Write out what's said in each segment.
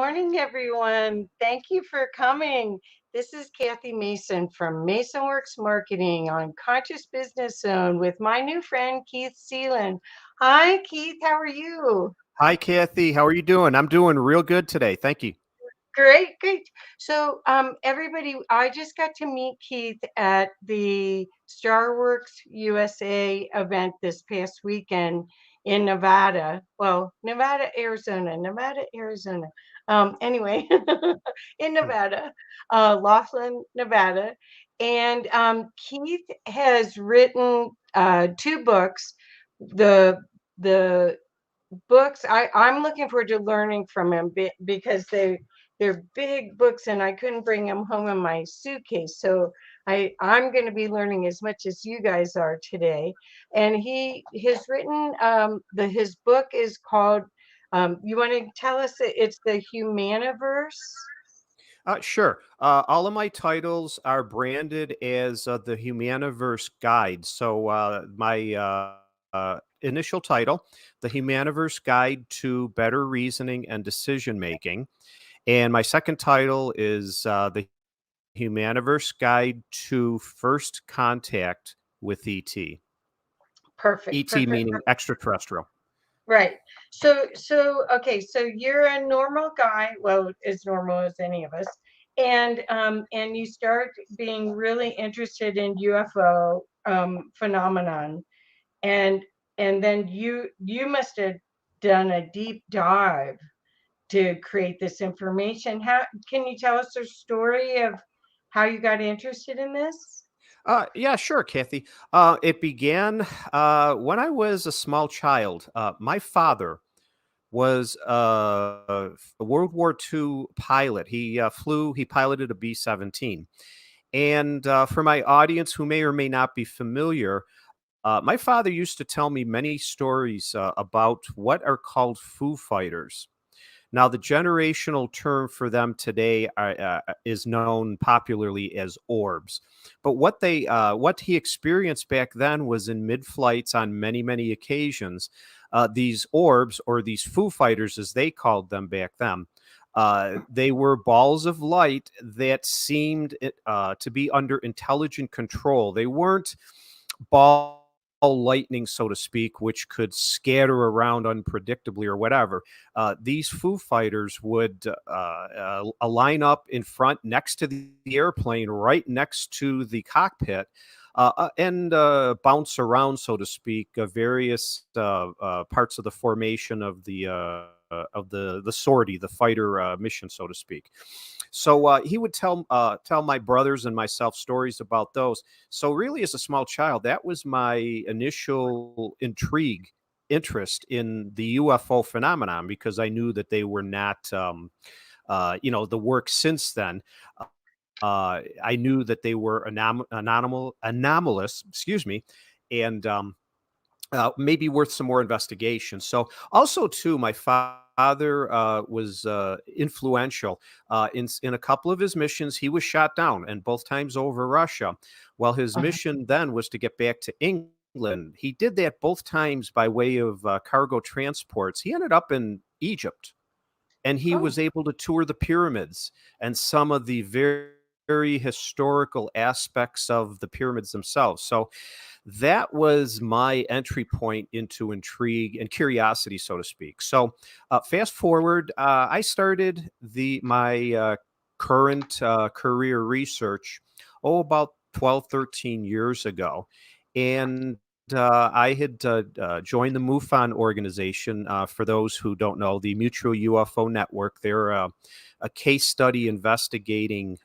morning, everyone. Thank you for coming. This is Kathy Mason from MasonWorks Marketing on Conscious Business Zone with my new friend, Keith Seland. Hi, Keith. How are you? Hi, Kathy. How are you doing? I'm doing real good today. Thank you. Great, great. So, everybody, I just got to meet Keith at the StarWorks USA event this past weekend in Nevada. Well, Nevada, Arizona. Anyway, in Hmm. Nevada, Laughlin, Nevada. And Keith has written two books. The the books I'm looking forward to learning from him because they're big books and I couldn't bring them home in my suitcase. So I'm going to be learning as much as you guys are today. And he has written his book is called you want to tell us it's the Humaniverse? Sure. All of my titles are branded as the Humaniverse Guide. So my initial title, The Humaniverse Guide to Better Reasoning and Decision Making. And my second title is The Humaniverse Guide to First Contact with ET. Perfect, ET perfect. meaning extraterrestrial. Right. So okay, so you're a normal guy, well, as normal as any of us. And you start being really interested in UFO phenomenon. And and then you must have done a deep dive to create this information. How can you tell us a story of how you got interested in this? Yeah, sure, Kathy. It began when I was a small child. My father was a World War II pilot. He piloted a B 17. And for my audience who may or may not be familiar, my father used to tell me many stories about what are called Foo Fighters. Now, the generational term for them today is known popularly as orbs. But what he experienced back then was in mid-flights on many, many occasions. These orbs, or these Foo Fighters, as they called them back then, they were balls of light that seemed to be under intelligent control. They weren't ball lightning, so to speak, which could scatter around unpredictably or whatever. These Foo Fighters would line up in front next to the airplane, right next to the cockpit. And bounce around, so to speak, various parts of the formation of the sortie, the fighter mission, so to speak. So he would tell my brothers and myself stories about those. So really, as a small child, that was my initial interest in the UFO phenomenon, because I knew that they were not, the work since then. I knew that they were anomalous, excuse me, and maybe worth some more investigation. So also too, my father was influential in a couple of his missions. He was shot down, and both times over Russia. Well, his Uh-huh. mission then was to get back to England. He did that both times by way of cargo transports. He ended up in Egypt, and he Oh, was able to tour the pyramids and some of the very historical aspects of the pyramids themselves. So that was my entry point into intrigue and curiosity, so to speak. So fast forward, I started my current career research, about 12, 13 years ago. And I had joined the MUFON organization. For those who don't know, the Mutual UFO Network, they're a case study investigating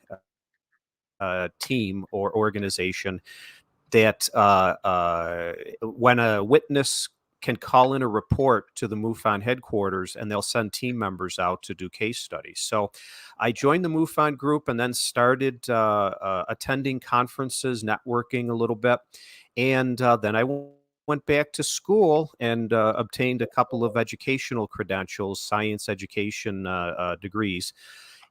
team or organization that when a witness can call in a report to the MUFON headquarters, and they'll send team members out to do case studies. So I joined the MUFON group and then started attending conferences, networking a little bit. And then I went back to school and obtained a couple of educational credentials, science education degrees.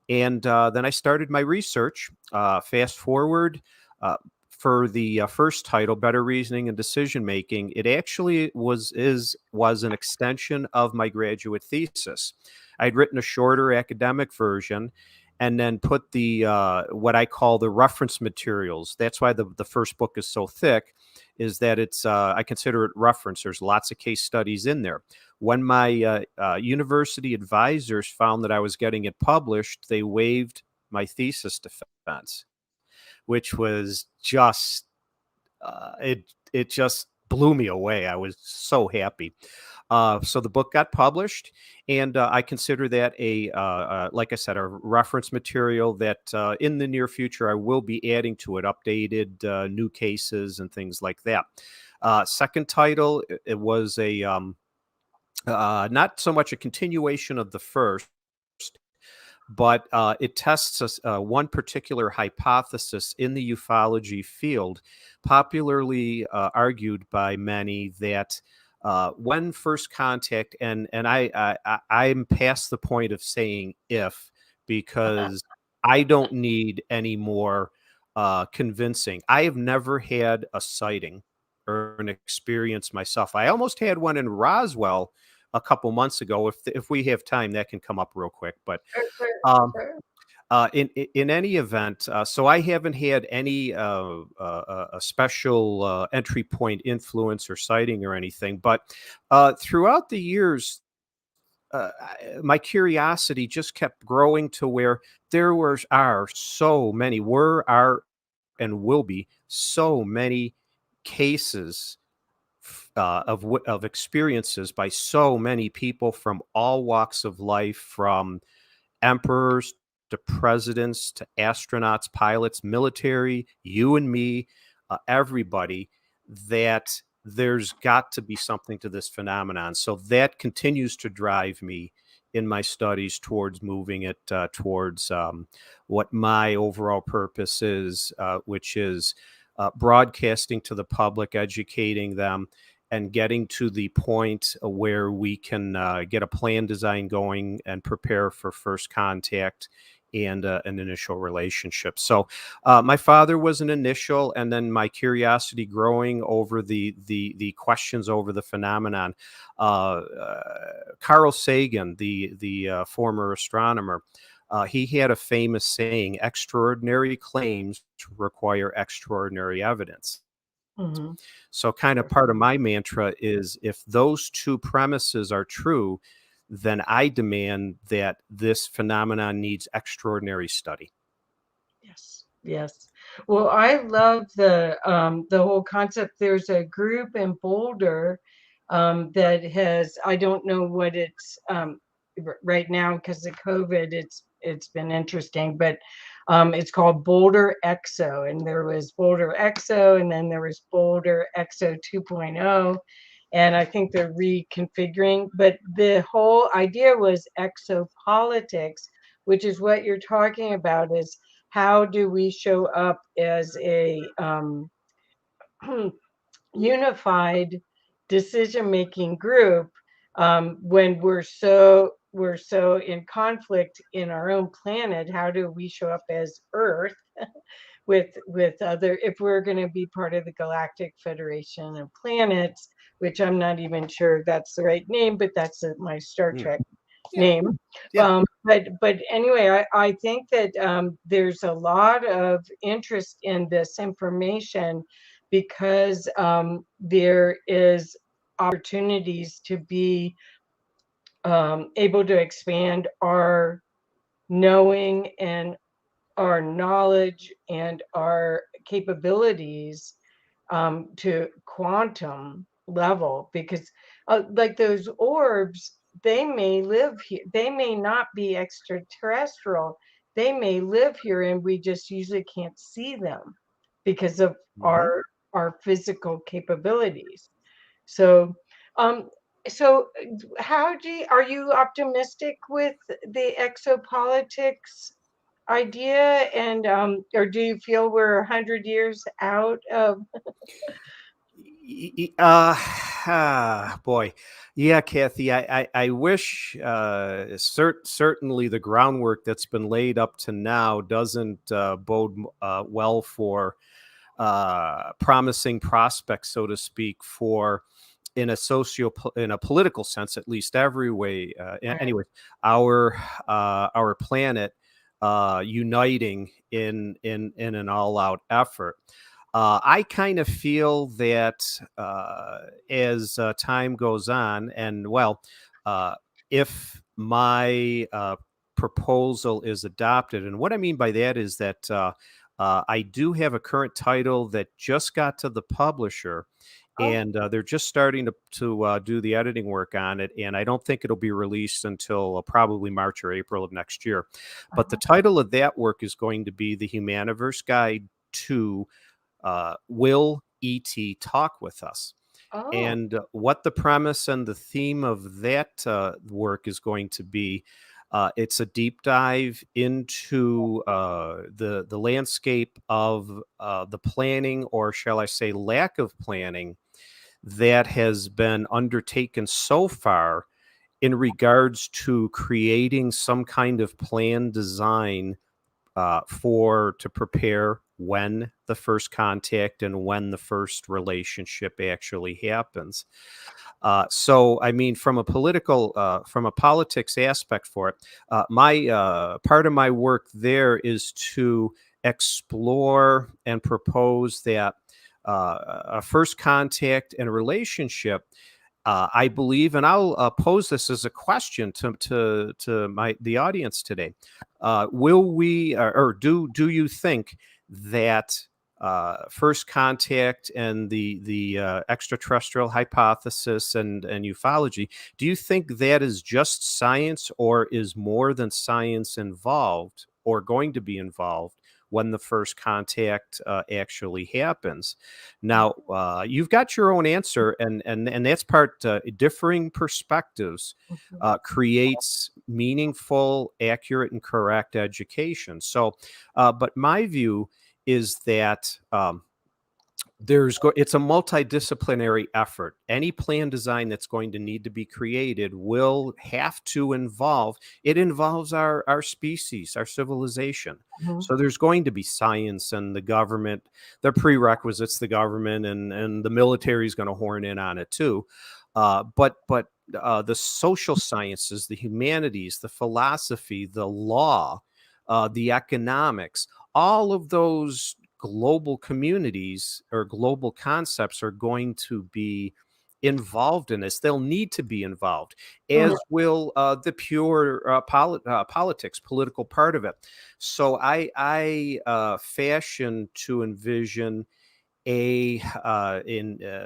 And then I started my research. Fast forward, uh, for the first title, Better Reasoning and Decision Making, it actually was an extension of my graduate thesis. I'd written a shorter academic version, and then put the what I call the reference materials. That's why the first book is so thick, is that it's I consider it reference. There's lots of case studies in there. When my university advisors found that I was getting it published, they waived my thesis defense, which was just it just blew me away. I was so happy. So the book got published, and I consider that like I said, a reference material that in the near future I will be adding to it, updated new cases and things like that. Second title, it was a not so much a continuation of the first, but it tests one particular hypothesis in the ufology field, popularly argued by many, that when first contact, and I'm past the point of saying if, because I don't need any more convincing. I have never had a sighting or an experience myself. I almost had one in Roswell a couple months ago. If we have time, that can come up real quick. But Sure, sure, um, sure. in any event, so I haven't had any a special entry point influence or sighting or anything. But throughout the years, my curiosity just kept growing to where are so many, are, and will be so many cases of experiences by so many people from all walks of life, from emperors to presidents to astronauts, pilots, military, you and me, everybody, that there's got to be something to this phenomenon. So that continues to drive me in my studies towards moving it towards what my overall purpose is, which is broadcasting to the public, educating them, and getting to the point where we can get a plan design going and prepare for first contact and an initial relationship. So my father was an initial, and then my curiosity growing over the questions over the phenomenon. Carl Sagan, the former astronomer, he had a famous saying: "Extraordinary claims require extraordinary evidence." Hmm. So, kind of part of my mantra is, if those two premises are true, then I demand that this phenomenon needs extraordinary study. Yes, yes. Well, I love the whole concept. There's a group in Boulder that has, I don't know what it's right now because of COVID. It's been interesting, but it's called Boulder EXO, and there was Boulder EXO, and then there was Boulder EXO 2.0, and I think they're reconfiguring. But the whole idea was exopolitics, which is what you're talking about. Is how do we show up as a unified decision-making group when we're so in conflict in our own planet? How do we show up as Earth with other, if we're going to be part of the Galactic Federation of Planets, which I'm not even sure that's the right name, but that's my Star Mm. Trek Yeah, name. yeah. But anyway, I think that there's a lot of interest in this information because there is opportunities to be able to expand our knowing and our knowledge and our capabilities to quantum level, because like those orbs, they may live here, they may not be extraterrestrial, they may live here and we just usually can't see them because of Hmm. our physical capabilities. So um so how do you, are you optimistic with the exopolitics idea, and or do you feel we're 100 years out of? Boy, yeah, Kathy. I wish certainly the groundwork that's been laid up to now doesn't bode well for promising prospects, so to speak, for in a political sense, at least every way. Right. Anyway, our planet uniting in an all out effort. I kind of feel that as time goes on, and well, if my proposal is adopted, and what I mean by that is that I do have a current title that just got to the publisher, Oh, and they're just starting to do the editing work on it, and I don't think it'll be released until probably March or April of next year. But the uh-huh. title of that work is going to be the Humaniverse Guide to Will ET Talk with Us? Oh, And what the premise and the theme of that work is going to be, it's a deep dive into the landscape of the planning, or shall I say, lack of planning, that has been undertaken so far in regards to creating some kind of plan design for to prepare when the first contact and when the first relationship actually happens. So, I mean, from a politics aspect for it, my part of my work there is to explore and propose that a first contact and a relationship, I believe, and I'll pose this as a question to my the audience today. Will we, or do you think that first contact and the extraterrestrial hypothesis and ufology, do you think that is just science, or is more than science involved, or going to be involved when the first contact actually happens? Now, you've got your own answer, and that's part, differing perspectives mhm, creates meaningful, accurate, and correct education. So, but my view is that it's a multidisciplinary effort. Any plan design that's going to need to be created will have to involve, it involves our species, our civilization. mhm, So there's going to be science and the government, the prerequisites, the government and the military is going to horn in on it too. But the social sciences, the humanities, the philosophy, the law, the economics, all of those global communities or global concepts are going to be involved in this. They'll need to be involved, mhm, as will the pure politics, political part of it. So I fashion to envision in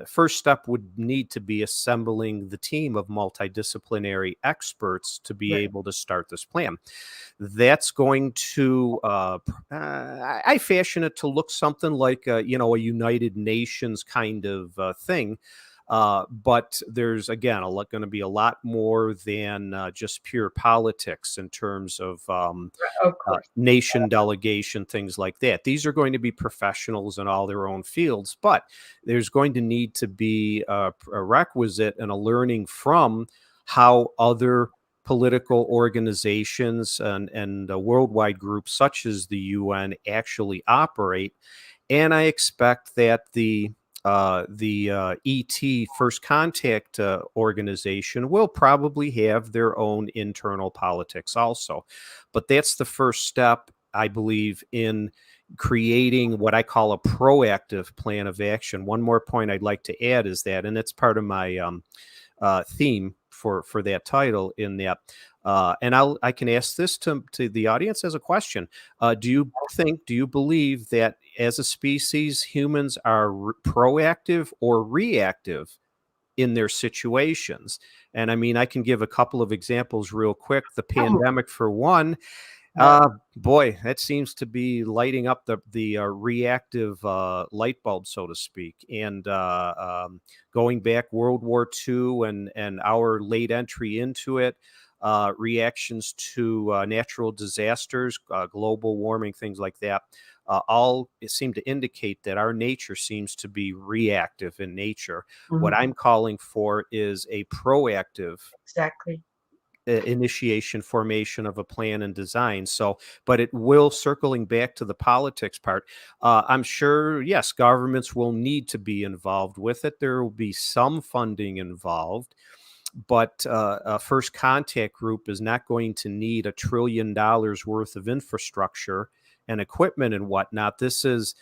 first step would need to be assembling the team of multidisciplinary experts to be right, able to start this plan. That's going to I fashion it to look something like a United Nations kind of thing. But there's again going to be a lot more than just pure politics in terms of right, of course. nation delegation, things like that. These are going to be professionals in all their own fields, but there's going to need to be a requisite and a learning from how other political organizations and worldwide groups such as the UN actually operate. And I expect that the ET First Contact organization will probably have their own internal politics also. But that's the first step, I believe, in creating what I call a proactive plan of action. One more point I'd like to add is that, and it's part of my theme for that title in that. And I can ask this to the audience as a question. Do you believe that as a species, humans are proactive or reactive in their situations? And I mean, I can give a couple of examples real quick. The Mhm, pandemic, for one, right, boy, that seems to be lighting up the reactive light bulb, so to speak. And going back World War II and our late entry into it, reactions to natural disasters, global warming, things like that, all seem to indicate that our nature seems to be reactive in nature. What mhm, I'm calling for is a proactive exactly. initiation, formation of a plan and design. So, but it will, circling back to the politics part, I'm sure, yes, governments will need to be involved with it. There will be some funding involved, but a first contact group is not going to need $1 trillion worth of infrastructure and equipment and whatnot. This is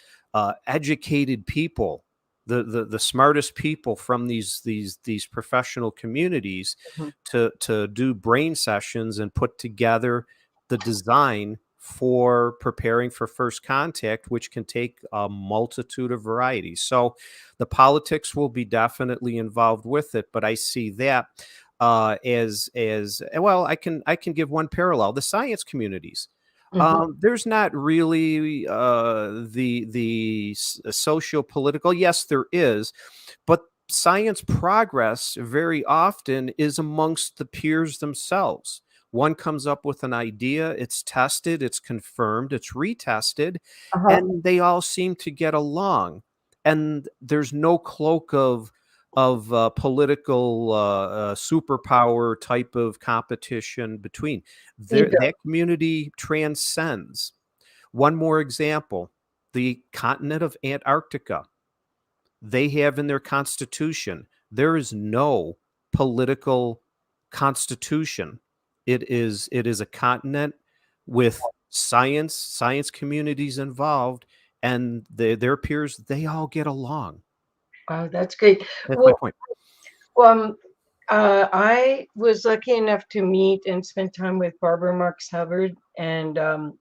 educated people, the smartest people from these professional communities, Mhm. to do brain sessions and put together the design for preparing for first contact, which can take a multitude of varieties. So the politics will be definitely involved with it, but I see that as well. I can give one parallel: the science communities. Mhm. There's not really the socio-political. Yes, there is, but science progress very often is amongst the peers themselves. One comes up with an idea, it's tested, it's confirmed, it's retested, Uh-huh. and they all seem to get along. And there's no cloak of political superpower type of competition between. Ego. That community transcends. One more example: the continent of Antarctica. They have in their constitution, there is no political constitution. It is a continent with science communities involved, and their peers, they all get along. Wow, that's great. That's my Well, point. um, I was lucky enough to meet and spend time with Barbara Marx Hubbard and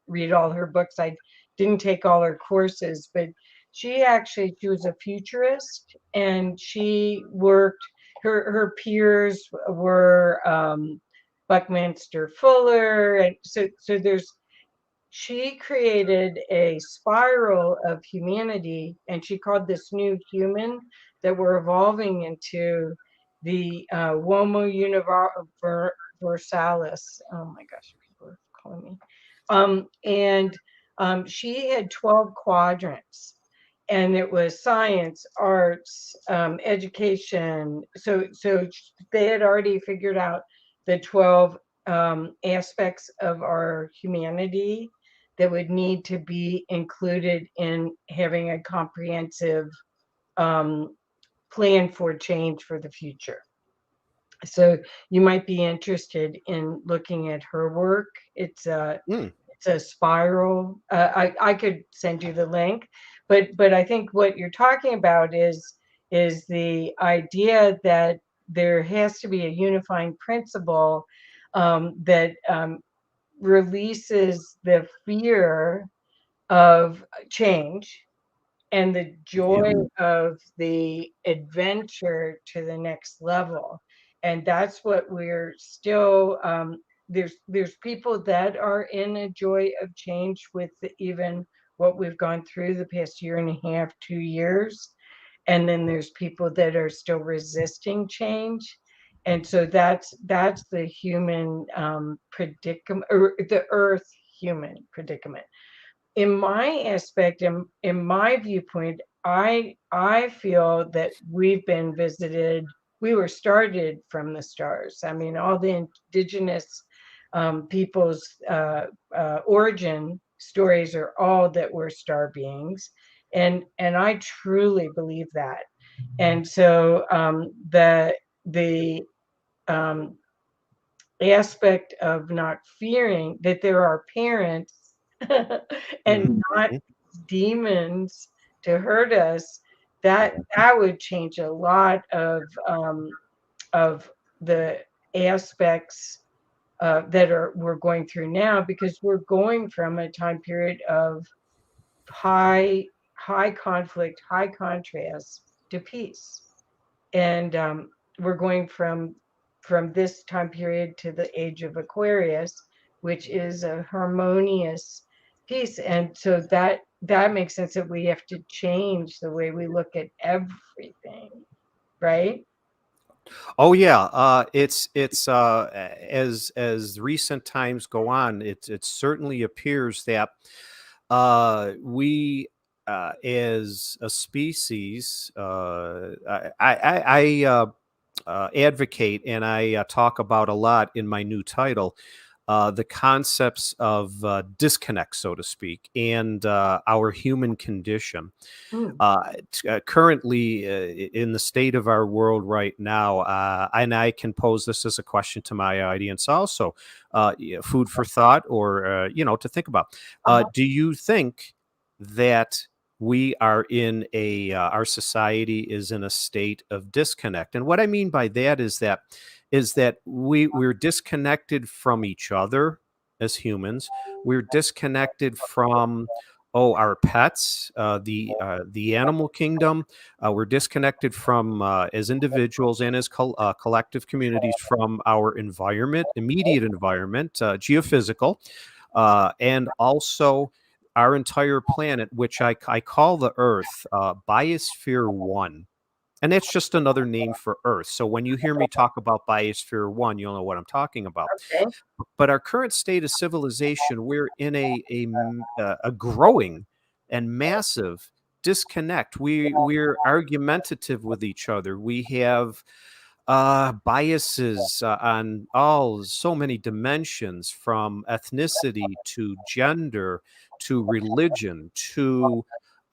read all her books. I didn't take all her courses, but she was a futurist, and she worked. Her peers were Buckminster Fuller, and so there's she created a spiral of humanity, and she called this new human that we're evolving into the Homo universalis. Oh my gosh, people are calling me. And she had 12 quadrants, and it was science, arts, education. So they had already figured out the 12 aspects of our humanity that would need to be included in having a comprehensive um, plan for change for the future. So you might be interested in looking at her work. Mm. It's a spiral. I could send you the link, but I think what you're talking about is the idea that there has to be a unifying principle that releases the fear of change and the Yeah. joy of the adventure to the next level. And that's what we're still there's people that are in a joy of change with even what we've gone through the past year and a half, 2 years. And then there's people that are still resisting change. And so that's the human predicament, or the earth human predicament. In my aspect, in my viewpoint, I feel that we've been visited. We were started from the stars. I mean, all the indigenous people's origin stories are all that we're star beings, and I truly believe that. And so the um, aspect of not fearing that there are parents and Mhm. not demons to hurt us, that would change a lot of the aspects that are we're going through now, because we're going from a time period of high high conflict, high contrast to peace. And we're going from this time period to the age of Aquarius, which is a harmonious piece. And so that makes sense that we have to change the way we look at everything, right? Oh yeah, it's as recent times go on, it certainly appears that we as a species, I advocate and I talk about a lot in my new title, the concepts of disconnect, so to speak, and our human condition. Mm. Currently, in the state of our world right now, and I can pose this as a question to my audience also, food for thought, or to think about. Uh-huh. Do you think that we are in our society is in a state of disconnect? And what I mean by that is that we're disconnected from each other as humans. We're disconnected from our pets, the animal kingdom. We're disconnected from as individuals and as collective communities from our environment, immediate environment, geophysical, and also our entire planet, which I call the Earth, Biosphere One. And that's just another name for Earth. So when you hear me talk about Biosphere One, you'll know what I'm talking about. Okay. But our current state of civilization, we're in a growing and massive disconnect. We're argumentative with each other. We have biases on all so many dimensions, from ethnicity to gender to religion to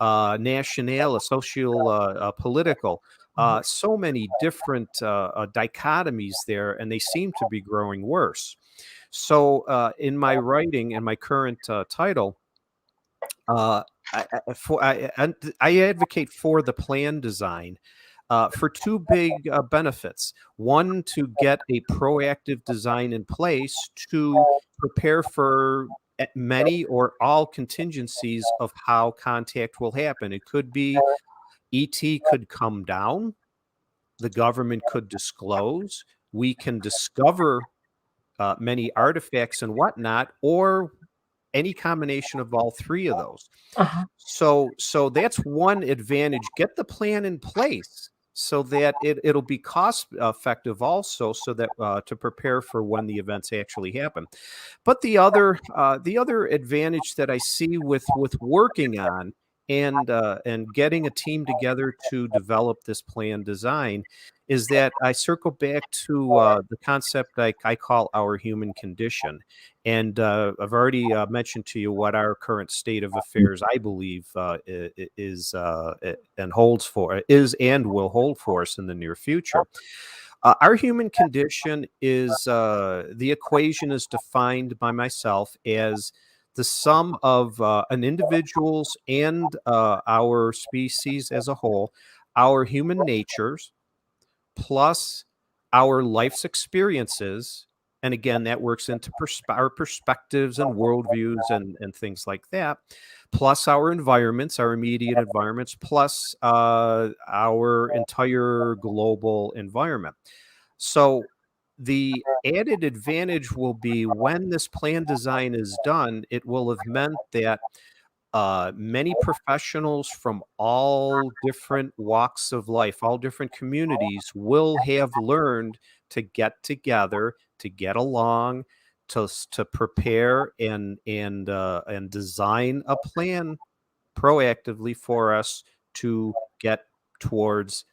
national, social, political. Mhm. So many different dichotomies there, and they seem to be growing worse. So, in my writing and my current title, uh, I advocate for the plan design for two big benefits. One, to get a proactive design in place to prepare for many or all contingencies of how contact will happen. It could be ET could come down, the government could disclose, we can discover many artifacts and whatnot, or any combination of all three of those. Uh-huh. So that's one advantage. Get the plan in place so that it'll be cost effective also, so that to prepare for when the events actually happen. But the other advantage that I see with working on and getting a team together to develop this plan design is that I circle back to the concept I call our human condition. And I've already mentioned to you what our current state of affairs, I believe, is and holds for is and will hold for us in the near future. Our human condition is the equation is defined by myself as the sum of an individual's and our species as a whole, our human natures, plus our life's experiences. And again, that works into our perspectives and worldviews and things like that, plus our environments, our immediate environments, plus our entire global environment. So the added advantage will be when this plan design is done, it will have meant that many professionals from all different walks of life, all different communities, will have learned to get together, to get along, to prepare and design a plan proactively for us to get towards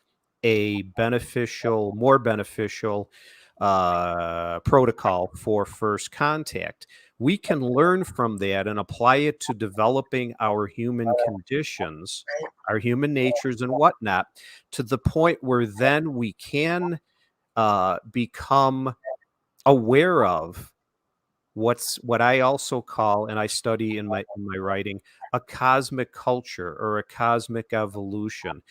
a beneficial, more beneficial protocol for first contact. We can learn from that and apply it to developing our human conditions, our human natures, and whatnot, to the point where then we can become aware of what I also call, and I study in my writing, a cosmic culture or a cosmic evolution.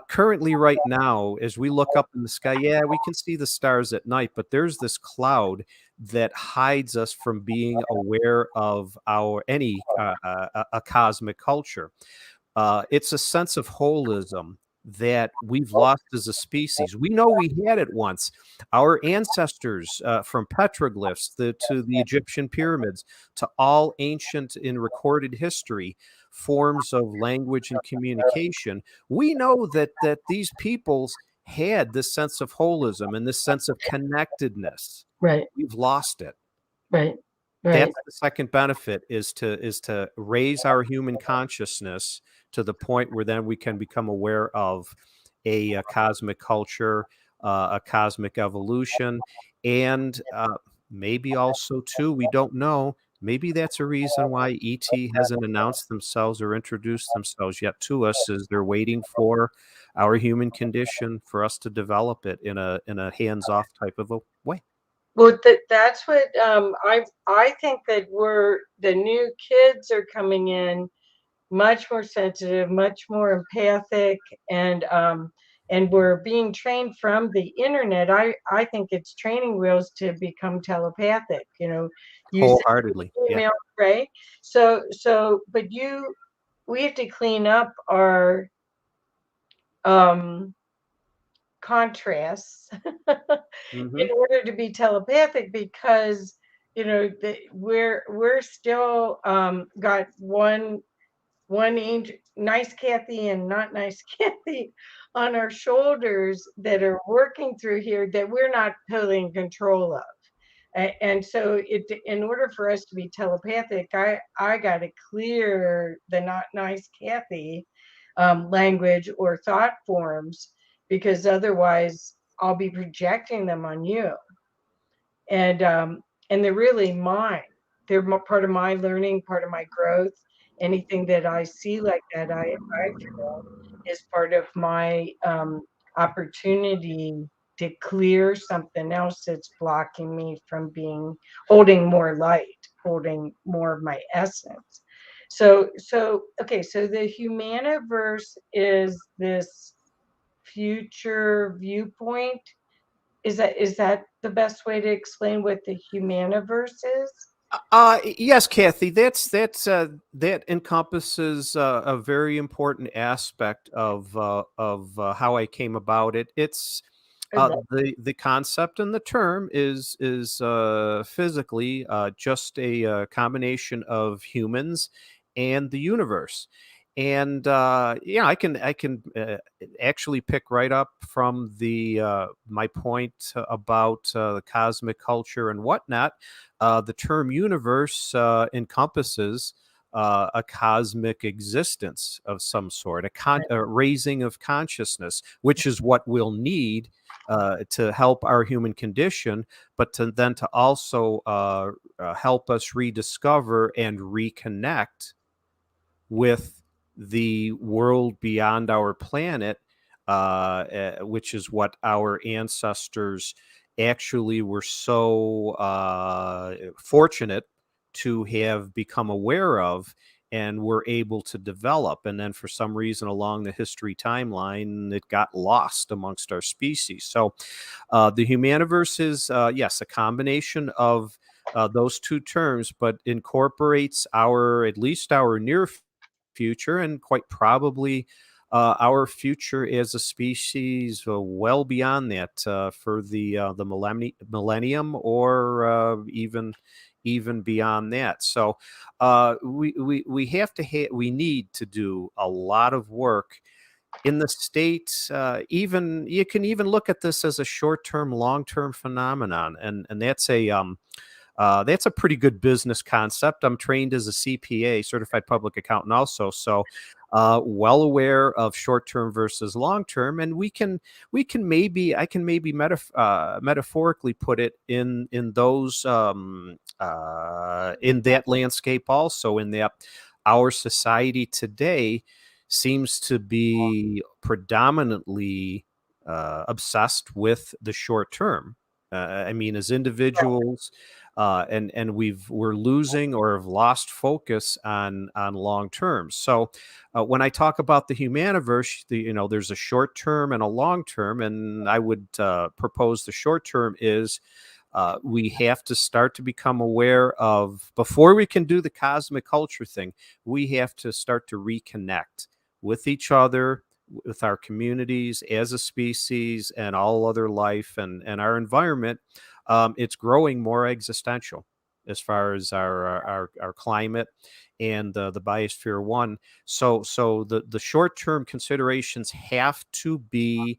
Currently, right now, as we look up in the sky, yeah, we can see the stars at night, but there's this cloud that hides us from being aware of our any a cosmic culture. It's a sense of holism that we've lost as a species. We know we had it once. Our ancestors, from petroglyphs to the Egyptian pyramids, to all ancient in recorded history forms of language and communication, we know that these peoples had this sense of holism and this sense of connectedness. Right. We've lost it. Right. Right. That's the second benefit, is to raise our human consciousness to the point where then we can become aware of a cosmic culture, a cosmic evolution, and maybe also too, we don't know. Maybe that's a reason why ET hasn't announced themselves or introduced themselves yet to us, is they're waiting for our human condition for us to develop it in a hands-off type of a way. Well, that's what I think that we're the new kids are coming in much more sensitive, much more empathic, and we're being trained from the internet. I think it's training wheels to become telepathic. You know, you send Wholeheartedly, an yeah. email, right? But we have to clean up our um contrasts in Hmm. order to be telepathic, because we're still got one angel, nice Kathy and not nice Kathy, on our shoulders that are working through here that we're not totally in control of. And so in order for us to be telepathic, I got to clear the not nice Kathy language or thought forms, because otherwise I'll be projecting them on you. And they're really mine. They're part of my learning, part of my growth. Anything that I see like that, I feel is part of my opportunity to clear something else that's blocking me from being holding more light, holding more of my essence. So okay, so the Humaniverse is this future viewpoint. Is that the best way to explain what the Humaniverse is? Yes, Kathy, that encompasses a very important aspect of how I came about it. It's Right. the concept and the term is physically just a, combination of humans and the universe. And yeah, I can actually pick right up from the my point about the cosmic culture and whatnot. The term universe encompasses a cosmic existence of some sort, a raising of consciousness, which is what we'll need to help our human condition, but then to also help us rediscover and reconnect with the world beyond our planet, which is what our ancestors actually were so fortunate to have become aware of and were able to develop. And then for some reason along the history timeline, it got lost amongst our species. So the humaniverse is, yes, a combination of those two terms, but incorporates at least our near future, and quite probably our future as a species well beyond that, for the millennium, or even beyond that. So we have to we need to do a lot of work in the states. Even you can even look at this as a short-term, long-term phenomenon, and that's a pretty good business concept. I'm trained as a CPA, certified public accountant, also, so well aware of short term versus long term. And we can maybe I can maybe metaphorically put it in those in that landscape also, in that our society today seems to be predominantly obsessed with the short term. I mean, as individuals, and we're losing or have lost focus on long term. So when I talk about the humaniverse, there's a short term and a long term, and I would propose the short term is, we have to start to become aware of, before we can do the cosmic culture thing, we have to start to reconnect with each other, with our communities as a species, and all other life, and our environment. It's growing more existential as far as our climate and the biosphere one. So the short term considerations have to be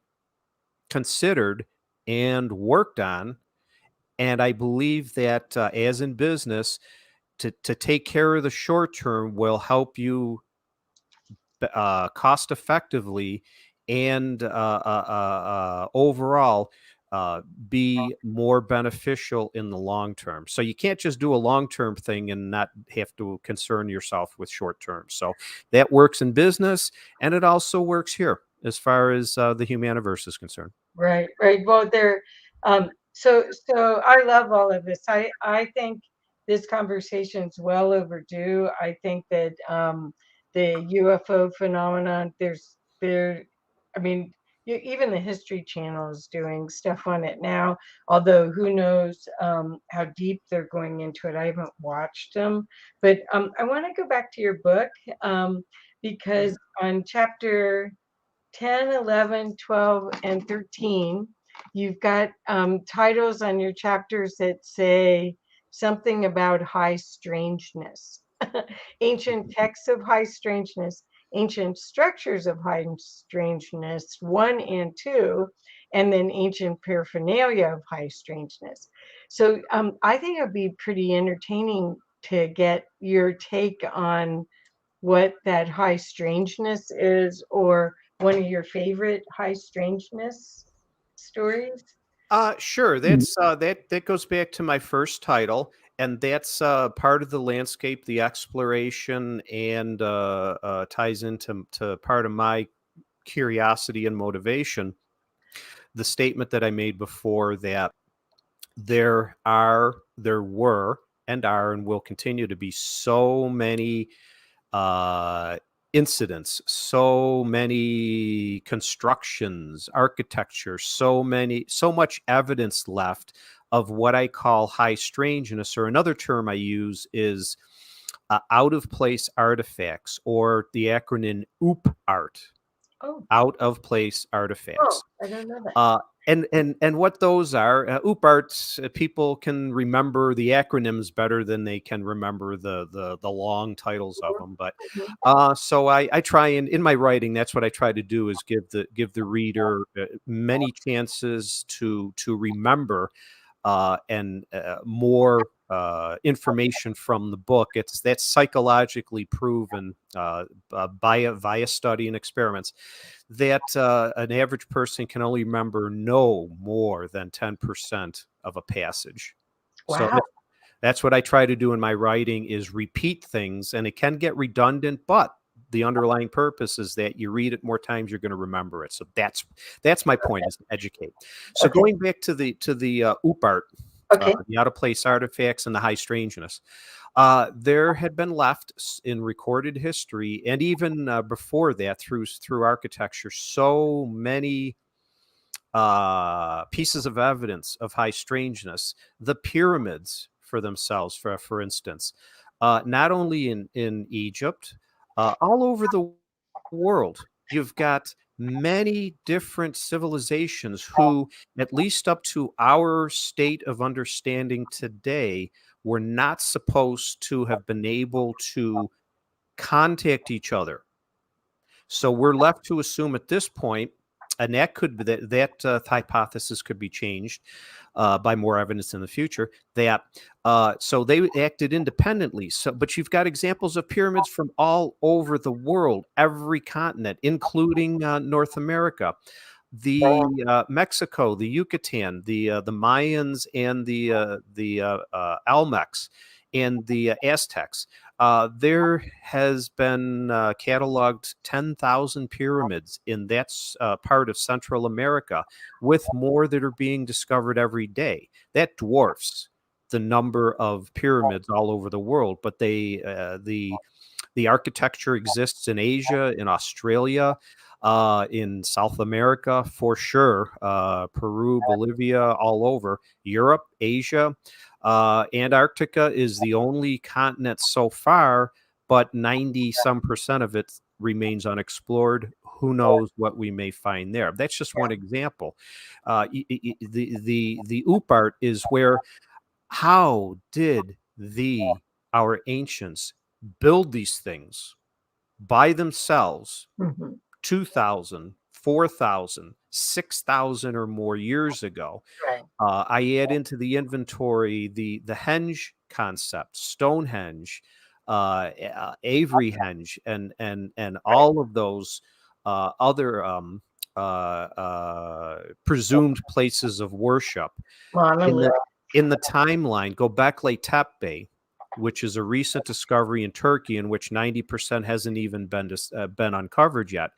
considered and worked on. And I believe that, as in business, to take care of the short term will help you cost effectively and overall uh, be more beneficial in the long term. So you can't just do a long term thing and not have to concern yourself with short term. So that works in business, and it also works here as far as the Humaniverse is concerned. Right, right. Well, so I love all of this. I think this conversation's well overdue. I think that the UFO phenomenon, I mean, even the History Channel is doing stuff on it now. Although who knows how deep they're going into it. I haven't watched them, but I want to go back to your book because on chapter 10, 11, 12, and 13, you've got titles on your chapters that say something about high strangeness, ancient texts of high strangeness, ancient structures of high strangeness, 1 and 2, and then ancient paraphernalia of high strangeness. So I think it would be pretty entertaining to get your take on what that high strangeness is, or one of your favorite high strangeness stories. Sure. That's that goes back to my first title, and that's part of the landscape, the exploration, and ties into part of my curiosity and motivation. The statement that I made before, that there were, and are, and will continue to be so many uh, incidents, so many constructions, architecture, so much evidence left of what I call high strangeness, or another term I use is out of place artifacts, or the acronym OOP art, Oh, out of place oh, artifacts. I don't know that. Uh, and what those are, UPARTs, people can remember the acronyms better than they can remember the long titles of them. But Mhm. so I try, and in my writing, that's what I try to do, is give the reader many chances to remember and more information from the book. That's psychologically proven via study and experiments, that an average person can only remember no more than 10% of a passage. So Wow. that's what I try to do in my writing, is repeat things, and it can get redundant, but the underlying purpose is that you read it more times, you're going to remember it. So that's my point, is to educate. So Okay. going back to the UPART, Okay. the out of place artifacts and the high strangeness, there had been left in recorded history, and even before that, through architecture, so many pieces of evidence of high strangeness. The pyramids for themselves, for instance, not only in Egypt, all over the world, you've got many different civilizations who, at least up to our state of understanding today, were not supposed to have been able to contact each other. So we're left to assume at this point, and that could be that hypothesis could be changed by more evidence in the future. That so they acted independently. So, but you've got examples of pyramids from all over the world, every continent, including North America, the Mexico, the Yucatan, the Mayans, and the Almecs, and the Aztecs. There has been cataloged 10,000 pyramids in that part of Central America, with more that are being discovered every day. That dwarfs the number of pyramids all over the world, but the architecture exists in Asia, in Australia, in South America, for sure, Peru, Bolivia, all over Europe, Asia. Antarctica is the only continent so far, but 90 some percent of it remains unexplored. Who knows what we may find there? That's just one example. The UPART is where, how did the our ancients build these things by themselves, Mhm. 2,000, 4,000, 6,000 or more years ago? Right. I add into the inventory the henge concept, Stonehenge, Avery Henge, and all of those other presumed places of worship in Monolith. the timeline. Göbekli Tepe, which is a recent discovery in Turkey, in which 90% hasn't even been uncovered yet.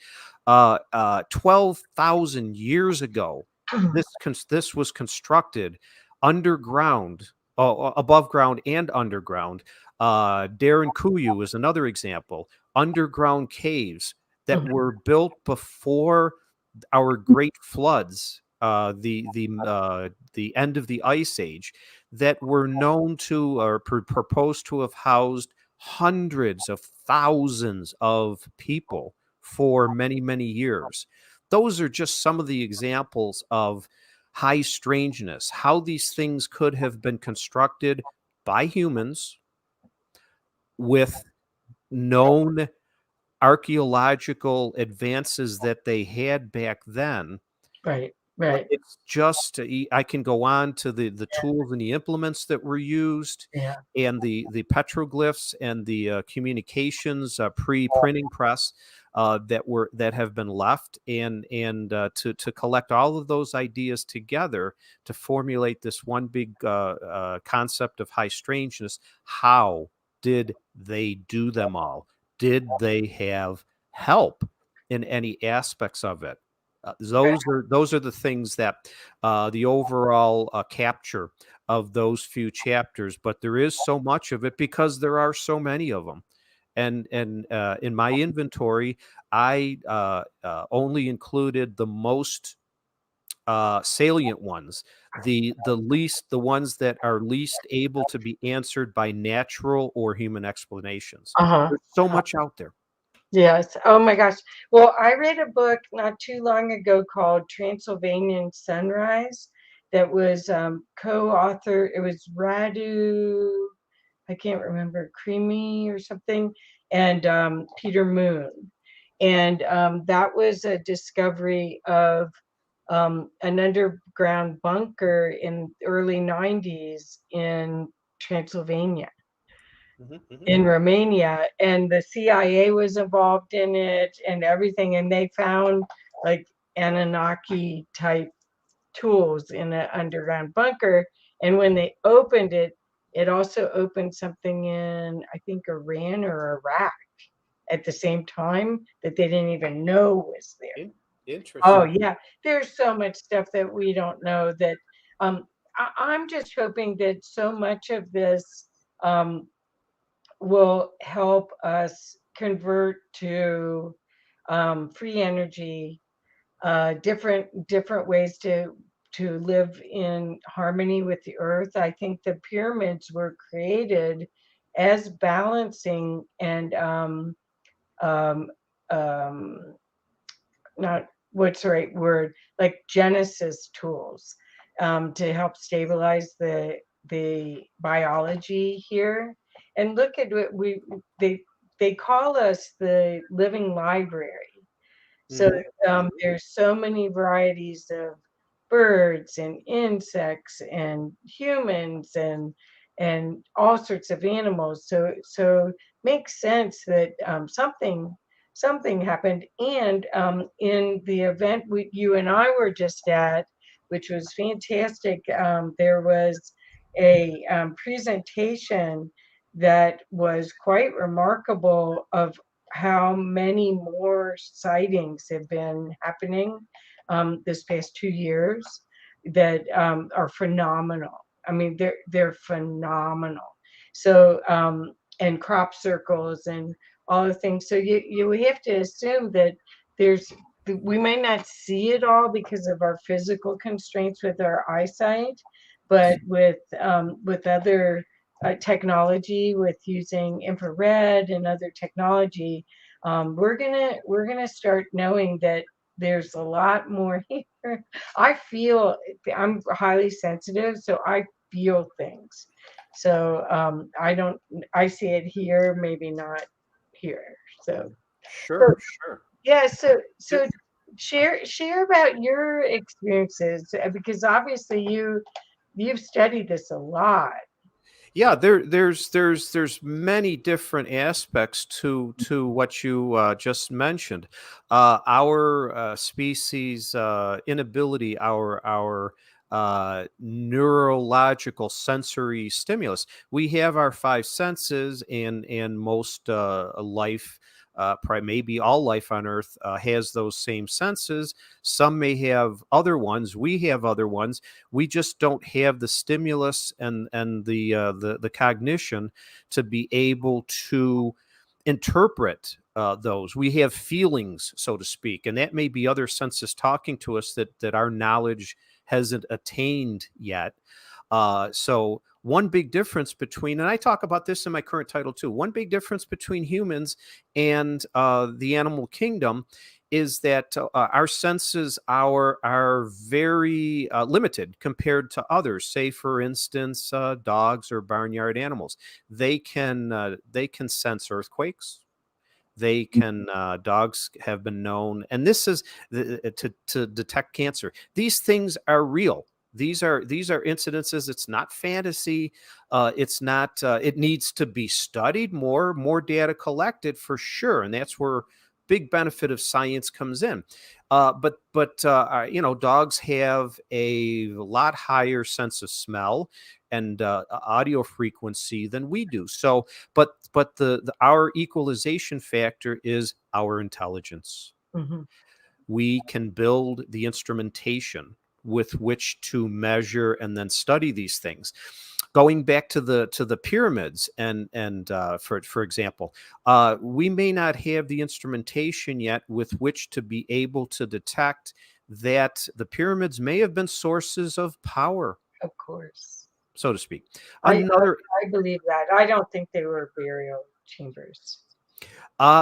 12,000 years ago, this was constructed underground, above ground and underground. Darren Kuyu is another example. Underground caves that were built before our great floods, the end of the ice age, that were known to or proposed to have housed hundreds of thousands of people for many, many years. Those are just some of the examples of high strangeness, how these things could have been constructed by humans with known archaeological advances that they had back then. Right, But right. it's just, I can go on to the tools and the implements that were used, Yeah. and the petroglyphs and the communications pre-printing press that have been left, and to collect all of those ideas together to formulate this one big concept of high strangeness. How did they do them all? Did they have help in any aspects of it? Those are the things that the overall capture of those few chapters. But there is so much of it because there are so many of them. And in my inventory, I only included the most salient ones, the ones that are least able to be answered by natural or human explanations. Uh-huh. There's so much out there. Yes. Oh my gosh. Well, I read a book not too long ago called Transylvanian Sunrise that was co-author. It was Radu, I can't remember, Creamy or something, and Peter Moon. And that was a discovery of an underground bunker in the early 90s in Transylvania, Mhm, mhm. in Romania, and the CIA was involved in it and everything. And they found like Anunnaki type tools in an underground bunker. And when they opened it, it also opened something in, I think, Iran or Iraq at the same time that they didn't even know was there. Oh, Interesting. yeah. There's so much stuff that we don't know that I'm just hoping that so much of this um, will help us convert to free energy, different ways to live in harmony with the earth. I think the pyramids were created as balancing and um, um, not what's the right word, like Genesis tools to help stabilize the biology here. And look at what they they call us the living library. So Mhm, mhm. there's so many varieties of birds and insects and humans and all sorts of animals. So makes sense that something happened. And in the event you and I were just at, which was fantastic, there was a presentation that was quite remarkable of how many more sightings have been happening this past 2 years that are phenomenal. I mean, they're phenomenal. So and crop circles and all the things. So you have to assume that there's we may not see it all because of our physical constraints with our eyesight, but with other technology, with using infrared and other technology, we're gonna start knowing that there's a lot more here. I feel I'm highly sensitive, so I feel things. So I don't I see it here, maybe not here. So so Sure, sure. yeah, so There- so share about your experiences because obviously you've studied this a lot. Yeah, there's many different aspects to what you just mentioned. Our species inability, our neurological sensory stimulus. We have our five senses, and most life. Maybe all life on Earth has those same senses. Some may have other ones. We have other ones. We just don't have the stimulus and the cognition to be able to interpret those. We have feelings, so to speak, and that may be other senses talking to us that our knowledge hasn't attained yet. So one big difference between, and I talk about this in my current title too, one big difference between humans and the animal kingdom is that our senses are very limited compared to others. Say, for instance, dogs or barnyard animals. They can sense earthquakes. They can dogs have been known, and this is to detect cancer. These things are real. These are incidences. It's not fantasy. It's not. It needs to be studied more data collected for sure, and that's where big benefit of science comes in. But dogs have a lot higher sense of smell and audio frequency than we do. So but the our equalization factor is our intelligence. Hmm. We can build the instrumentation with which to measure and then study these things. Going back to the pyramids and for example, we may not have the instrumentation yet with which to be able to detect that the pyramids may have been sources of power, Of course. so to speak. I, Another I believe that. I don't think they were burial chambers.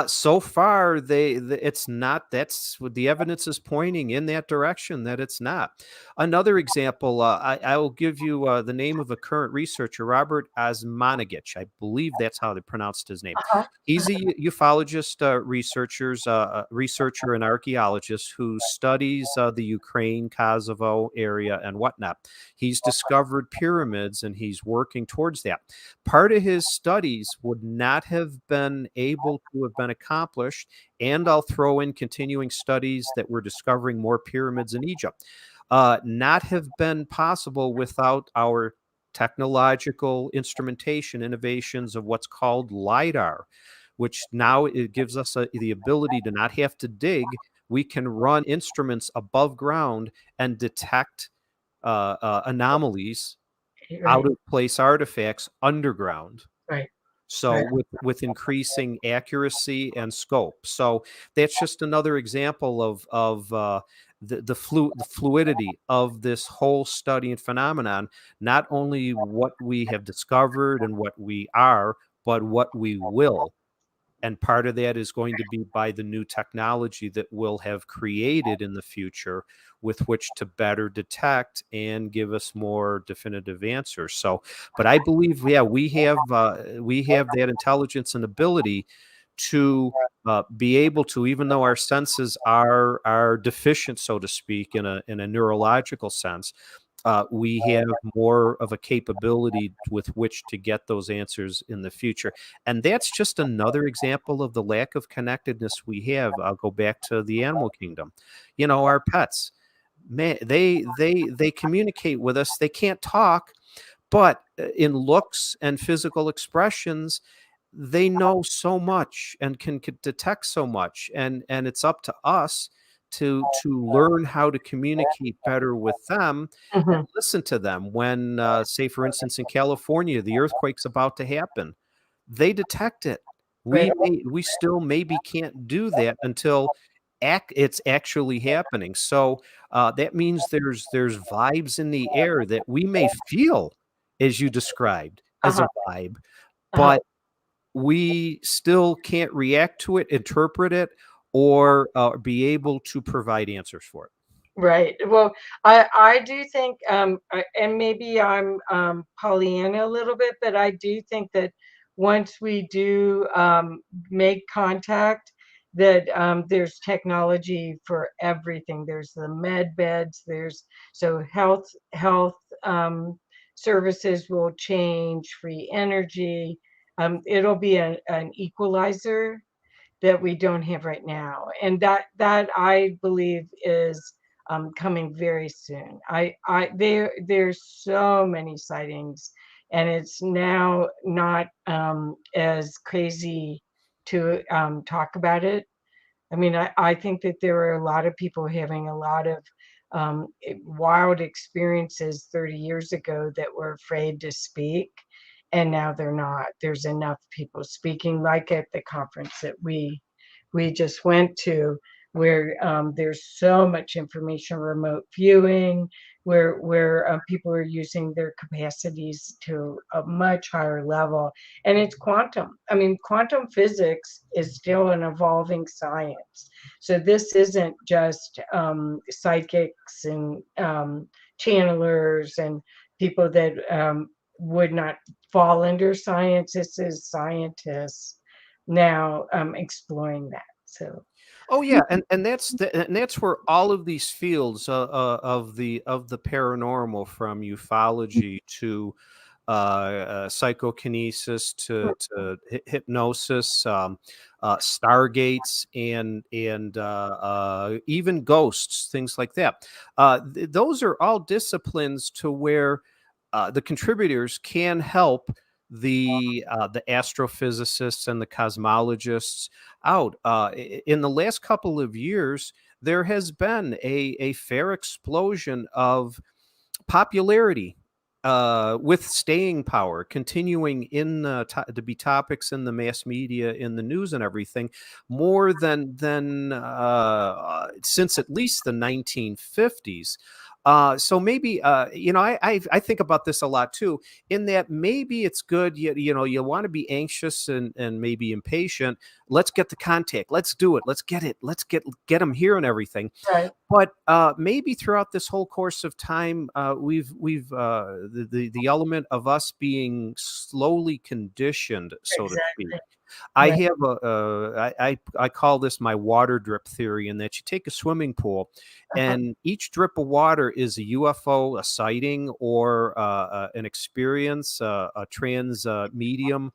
So far, it's not. That's what the evidence is pointing in that direction that it's not. Another example, I will give you the name of a current researcher, Robert Osmanagich. I believe that's how they pronounced his name. Uh-huh. He's a ufologist, researcher and archaeologist who studies the Ukraine, Kosovo area, and whatnot. He's discovered pyramids, and he's working towards that. Part of his studies would not have been able to have been accomplished, and I'll throw in continuing studies that were discovering more pyramids in Egypt, not have been possible without our technological instrumentation innovations of what's called LIDAR, which now it gives us the ability to not have to dig. We can run instruments above ground and detect anomalies, out Right, of place artifacts underground. right, So right. with increasing accuracy and scope. So that's just another example of the fluidity of this whole study and phenomenon. Not only what we have discovered and what we are, but what we will. And part of that is going to be by the new technology that we'll have created in the future with which to better detect and give us more definitive answers. So, but I believe, yeah, we have that intelligence and ability to be able to, even though our senses are deficient, so to speak, in a neurological sense, we have more of a capability with which to get those answers in the future. And that's just another example of the lack of connectedness we have. I'll go back to the animal kingdom. You know, our pets, man, they communicate with us. They can't talk, but in looks and physical expressions, they know so much and can detect so much, and it's up to us to learn how to communicate better with them and Hmm. listen to them when, say, for instance, in California, the earthquake's about to happen. They detect it. Right. We still maybe can't do that until it's actually happening. So that means there's vibes in the air that we may feel, as you described, as a Uh-huh. vibe, Uh-huh. but we still can't react to it, interpret it, or be able to provide answers for it. Right. Well, I do think, and maybe I'm Pollyanna a little bit, but I do think that once we do make contact, that there's technology for everything. There's the med beds. There's so health. services will change, free energy. It'll be an equalizer that we don't have right now, and that I believe is coming very soon. There's so many sightings, and it's now not as crazy to talk about it. I mean, I think that there were a lot of people having a lot of wild experiences 30 years ago that were afraid to speak, and now they're not. There's enough people speaking, like at the conference that we just went to, where there's so much information, remote viewing, where people are using their capacities to a much higher level, and it's quantum. I mean, quantum physics is still an evolving science. So this isn't just psychics and channelers and people that would not fall under science. This is scientists now exploring that. So Oh yeah, and and that's where all of these fields of the paranormal, from ufology to psychokinesis to hypnosis, stargates, and even ghosts, things like that. Those are all disciplines to where the contributors can help the astrophysicists and the cosmologists out. In the last couple of years, there has been a fair explosion of popularity, with staying power, continuing to be topics in the mass media, in the news, and everything, more than since at least the 1950s. So maybe I think about this a lot too. In that maybe it's good. You want to be anxious and maybe impatient. Let's get the contact. Let's do it. Let's get it. Let's get them here and everything. right, But maybe throughout this whole course of time, we've the element of us being slowly conditioned, so to speak. exactly, I right, have I call this my water drip theory, in that you take a swimming pool, uh-huh, and each drip of water is a UFO, a sighting, or an experience, a trans medium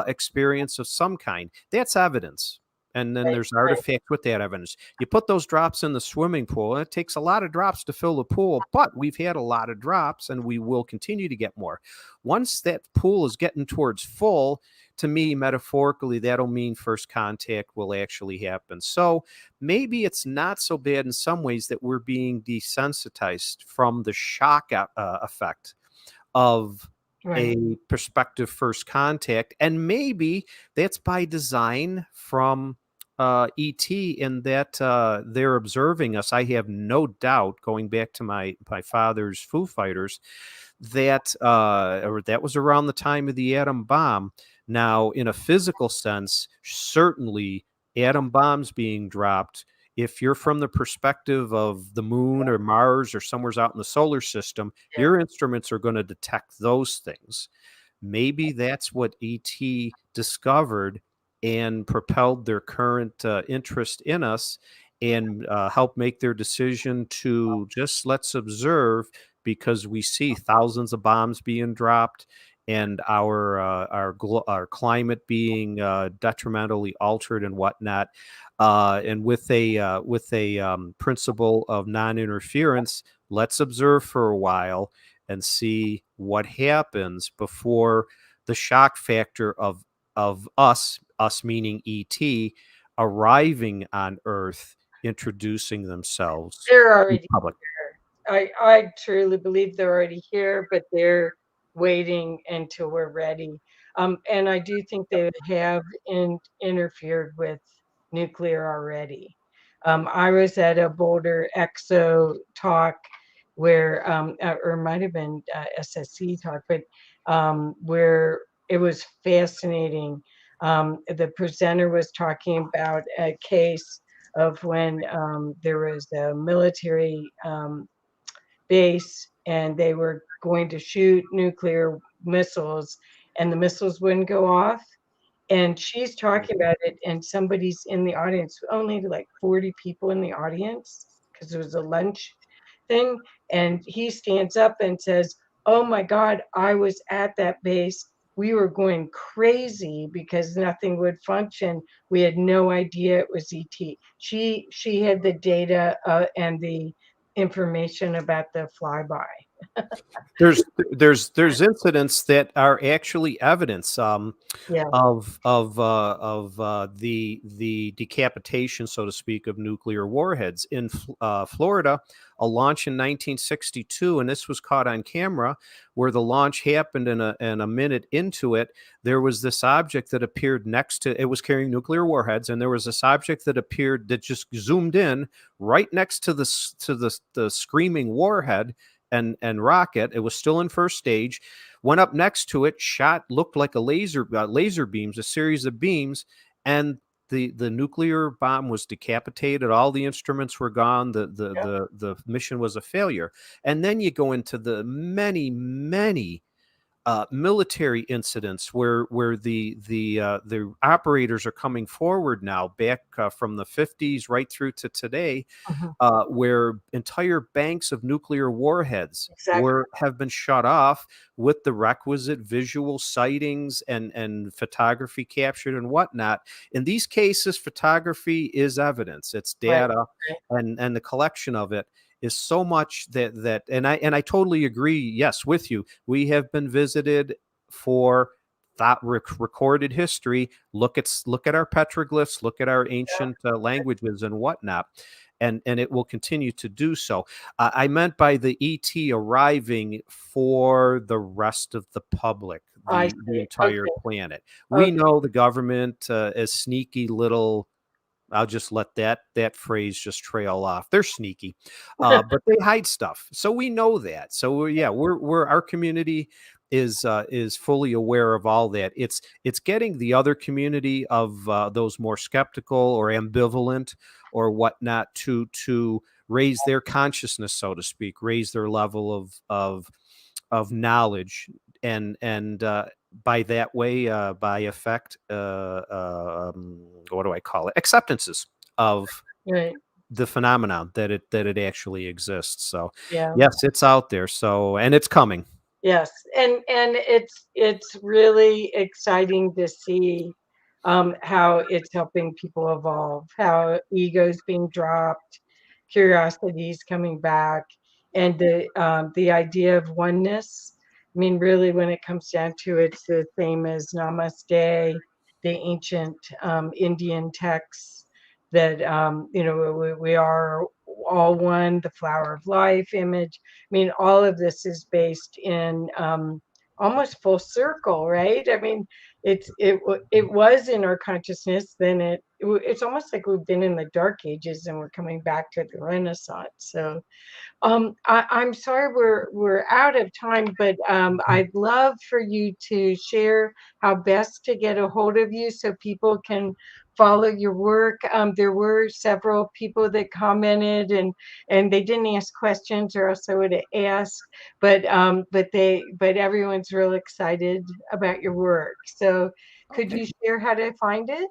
experience of some kind. That's evidence. And then right, there's right, artifacts with that evidence. You put those drops in the swimming pool, and it takes a lot of drops to fill the pool, but we've had a lot of drops, and we will continue to get more. Once that pool is getting towards full, to me, metaphorically, that'll mean first contact will actually happen. So maybe it's not so bad in some ways that we're being desensitized from the shock effect of right. a prospective first contact. And maybe that's by design from ET, in that they're observing us. I have no doubt, going back to my father's Foo Fighters, that or that was around the time of the atom bomb. Now, in a physical sense, certainly atom bombs being dropped, if you're from the perspective of the moon or Mars or somewhere's out in the solar system, Yeah, your instruments are going to detect those things. Maybe that's what ET discovered and propelled their current interest in us, and helped make their decision to just let's observe, because we see thousands of bombs being dropped, and our climate being detrimentally altered and whatnot, and with a principle of non-interference, let's observe for a while and see what happens before the shock factor of us meaning ET, arriving on Earth, introducing themselves they're to the already public. I truly believe they're already here, but they're waiting until we're ready. And I do think they have interfered with nuclear already. I was at a Boulder EXO talk where, or it might have been SSC talk, but where it was fascinating. The presenter was talking about a case of when there was a military base and they were going to shoot nuclear missiles and the missiles wouldn't go off. And she's talking Mhm. about it, and somebody's in the audience, only like 40 people in the audience because it was a lunch thing. And he stands up and says, Oh my God, I was at that base. We were going crazy because nothing would function. We had no idea it was ET. She had the data and the information about the flyby. There's incidents that are actually evidence. Yeah. Of the decapitation, so to speak, of nuclear warheads in Florida. A launch in 1962, and this was caught on camera, where the launch happened, and a minute into it, there was this object that appeared next to it. Was carrying nuclear warheads, and there was this object that appeared that just zoomed in right next to the screaming warhead and rocket. It was still in first stage, went up next to it, shot, looked like a laser beams, a series of beams, and the nuclear bomb was decapitated. All the instruments were gone. The mission was a failure. And then you go into the many military incidents where the operators are coming forward now, back from the 50s right through to today, Mhm. where entire banks of nuclear warheads Exactly. have been shut off with the requisite visual sightings and photography captured and whatnot. In these cases, photography is evidence; it's Right. data, Right. and the collection of it is so much that and I totally agree. Yes, with you. We have been visited for that recorded history. Look at our petroglyphs. Look at our ancient languages and whatnot, and it will continue to do so. I meant by the ET arriving for the rest of the public, I the see. entire Okay. planet. We Okay. know the government is sneaky little. I'll just let that phrase just trail off. They're sneaky, but they hide stuff, so we know that. So yeah, we're our community is fully aware of all that. It's getting the other community of those more skeptical or ambivalent or whatnot to raise their consciousness, so to speak, raise their level of knowledge, and by that way, by effect, what do I call it? Acceptances of Right. the phenomenon that it actually exists. So, Yeah. yes, it's out there. So, and it's coming. Yes, and it's really exciting to see how it's helping people evolve, how egos being dropped, curiosities coming back, and the idea of oneness. I mean, really, when it comes down to it, it's the same as Namaste, the ancient Indian texts that we are all one, the flower of life image. I mean, all of this is based in almost full circle, right? I mean, it was in our consciousness. Then it's almost like we've been in the Dark Ages and we're coming back to the Renaissance. So I'm sorry we're out of time, but I'd love for you to share how best to get a hold of you so people can follow your work. There were several people that commented and they didn't ask questions, or else I would have asked. But everyone's real excited about your work. So could Okay. you share how to find it?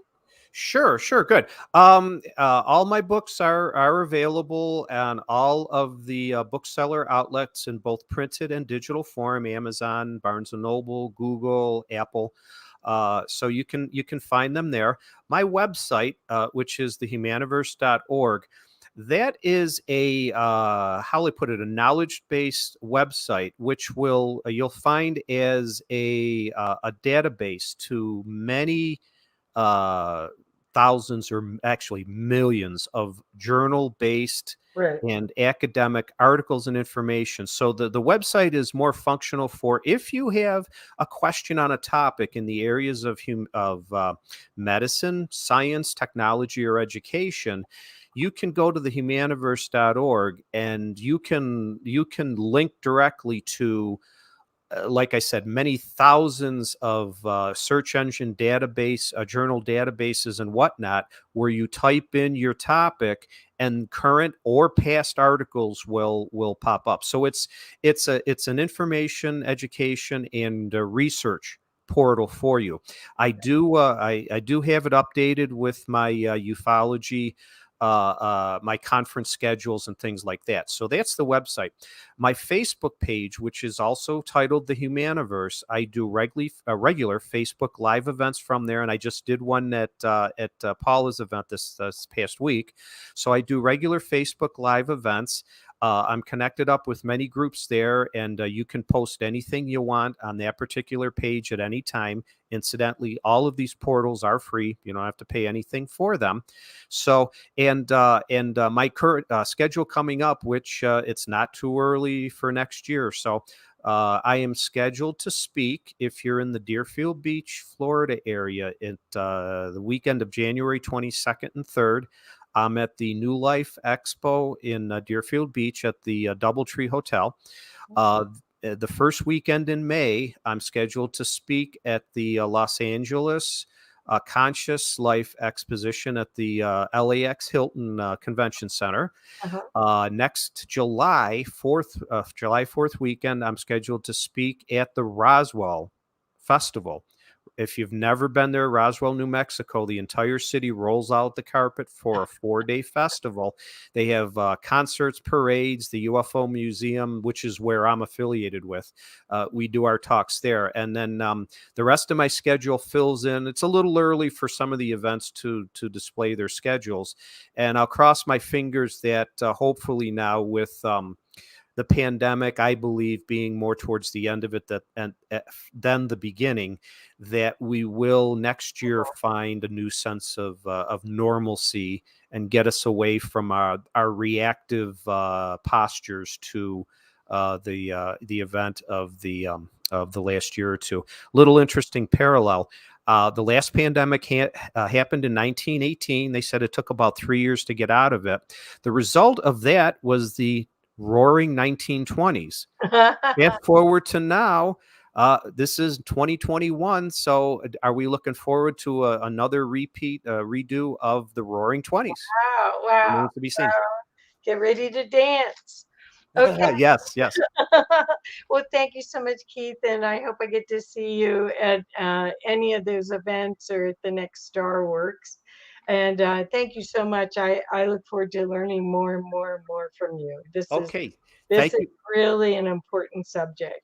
Sure, good. All my books are available on all of the bookseller outlets in both printed and digital form: Amazon, Barnes and Noble, Google, Apple. So you can find them there. My website, which is thehumaniverse.org, that is a how they put it, a knowledge based website, which will you'll find as a database to many uh, thousands or actually millions of journal based Right. and academic articles and information. So the website is more functional for if you have a question on a topic in the areas of medicine, science, technology, or education. You can go to the humaniverse.org and you can link directly to, like I said, many thousands of search engine database, journal databases, and whatnot, where you type in your topic and current or past articles will pop up. So it's an information, education, and research portal for you. I do have it updated with my ufology my conference schedules and things like that. So that's the website. My Facebook page, which is also titled The Humaniverse, I do regular Facebook live events from there, and I just did one at Paula's event this past week. So I do regular Facebook live events. I'm connected up with many groups there, and you can post anything you want on that particular page at any time. Incidentally, all of these portals are free. You don't have to pay anything for them. So, and my current schedule coming up, which it's not too early for next year. So, I am scheduled to speak if you're in the Deerfield Beach, Florida area at the weekend of January 22nd and 3rd. I'm at the New Life Expo in Deerfield Beach at the Doubletree Hotel. Uh, the first weekend in May, I'm scheduled to speak at the Los Angeles Conscious Life Exposition at the LAX Hilton Convention Center. Uh-huh. Next July 4th weekend, I'm scheduled to speak at the Roswell Festival. If you've never been there, Roswell, New Mexico, the entire city rolls out the carpet for a 4-day festival. They have concerts, parades, the UFO Museum, which is where I'm affiliated with. We do our talks there. And then the rest of my schedule fills in. It's a little early for some of the events to display their schedules. And I'll cross my fingers that hopefully now with the pandemic, I believe, being more towards the end of it than the beginning, that we will next year find a new sense of normalcy and get us away from our reactive postures to the event of the last year or two. Little interesting parallel. The last pandemic happened in 1918. They said it took about 3 years to get out of it. The result of that was the roaring 1920s. Fast forward to now, this is 2021. So are we looking forward to another redo of the roaring 20s? Wow, wow, Remains to be seen. wow. Get ready to dance. Okay. Yes, yes. Well, thank you so much, Keith, and I hope I get to see you at any of those events or at the next Star Works. And thank you so much. I look forward to learning more and more and more from you. Okay. This Thank is you. really an important subject.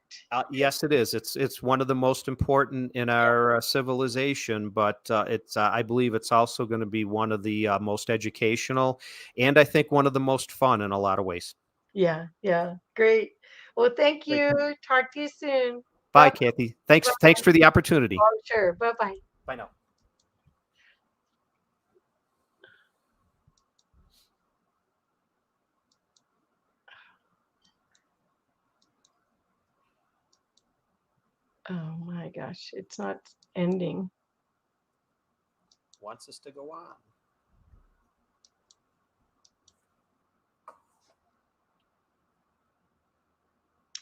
Yes, it is. It's one of the most important in our civilization, but it's I believe it's also going to be one of the most educational, and I think one of the most fun in a lot of ways. Yeah, yeah. Great. Well, thank Great. you. Talk to you soon. Bye, Bye. Kathy. Bye. Thanks for the opportunity. Oh, sure. Bye bye. Bye now. Oh my gosh, it's not ending. Wants us to go on.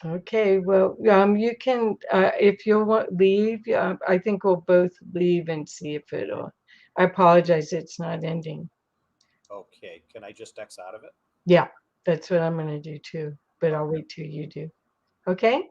Okay, well, you can, if you'll leave, I think we'll both leave and see if it'll. I apologize, it's not ending. Okay, can I just X out of it? Yeah, that's what I'm going to do too, but I'll Okay. wait till you do. Okay?